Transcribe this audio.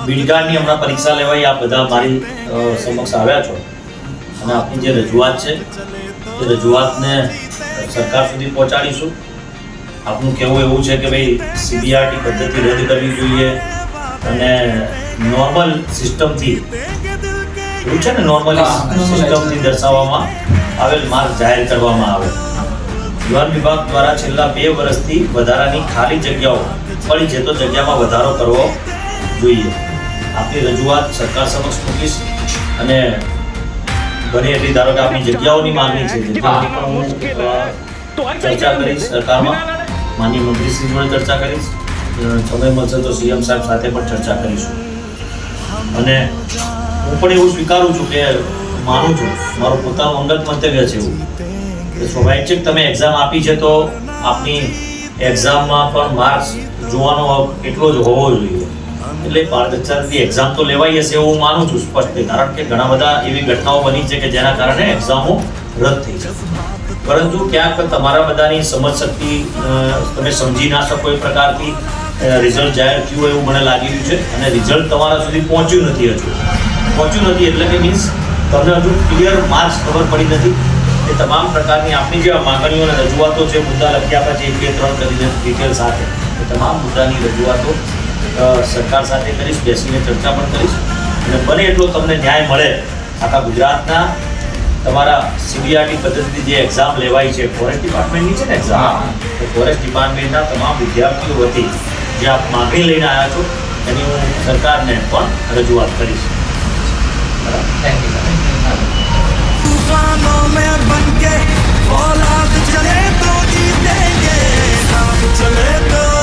બીડગાડની હમણાં પરીક્ષા લેવાઈ, આપ બધા મારી સમક્ષ આવ્યા છો અને આપની જે રજૂઆત છે એ રજૂઆતને સરકાર સુધી પહોંચાડીશું. આપનું કહેવું એવું છે કે ભાઈ સીબીઆરટી પદ્ધતિ રદ કરવી જોઈએ અને નોર્મલ સિસ્ટમથી, એવું છે ને, નોર્મલ સિસ્ટમથી દર્શાવવામાં આવેલ માર્ક જાહેર કરવામાં આવે. યુવાન વિભાગ દ્વારા છેલ્લા 2 વર્ષથી વધારાની ખાલી જગ્યાઓ પડી છે તો જગ્યામાં વધારો કરવો જોઈએ. આપની રજૂઆત સરકાર સમક્ષ મૂકીશ અને બને એટલી ધારો કે આપની જગ્યાઓની માંગણી છે, જગ્યાઓની પણ હું ચર્ચા કરીશ સરકારમાં, માનનીય મંત્રીશ્રી જોડે ચર્ચા કરીશ, સમય મળશે તો સીએમ સાહેબ સાથે પણ ચર્ચા કરીશું. અને હું પણ એવું સ્વીકારું છું કે માનું છું, મારું પોતાનું અંગત મંતવ્ય છે એવું કે સ્વાભાવિક છે, તમે એક્ઝામ આપી છે તો આપની એક્ઝામમાં પણ માર્ક્સ જોવાનો એટલો જ હોવો જોઈએ. એટલે પારદર્શકતાથી એક્ઝામ તો લેવાઈ હશે એવું હું માનું છું સ્પષ્ટ, કારણ કે ઘણા બધા એવી ઘટનાઓ બની છે કે જેના કારણે એક્ઝામો રદ થઈ છે. પરંતુ ક્યાંક તમારા બધાની સમજ શક્તિ તમે સમજી ના શકો એ પ્રકારથી રિઝલ્ટ જાહેર થયું એવું મને લાગી રહ્યું છે અને રિઝલ્ટ તમારા સુધી પહોંચ્યું નથી. પહોંચ્યું નથી એટલે કે મીન્સ તમને હજુ ક્લિયર માર્ક્સ ખબર પડી નથી. એ તમામ પ્રકારની આપણી જે માંગણીઓ અને રજૂઆતો છે, મુદ્દા લખી આપ્યા છે 1, 2, 3 કરીને ડિટેલ સાથે, એ તમામ મુદ્દાની રજૂઆતો સરકાર સાથે કરીશ, બેસીને ચર્ચા પણ કરીશ અને બને એટલો તમને ન્યાય મળે. આખા ગુજરાતના તમારા સીબીઆરટી પદ્ધતિથી જે એક્ઝામ લેવાઈ છે, ફોરેસ્ટ ડિપાર્ટમેન્ટની છે ને એક્ઝામ, તો ફોરેસ્ટ ડિપાર્ટમેન્ટના તમામ વિદ્યાર્થીઓ વતી જે આપ માગણી લઈને આવ્યા છો એની હું સરકારને પણ રજૂઆત કરીશ. Thank you sir. तूफानों में बनके औलाद चले तो जीतेंगे, साथ चले तो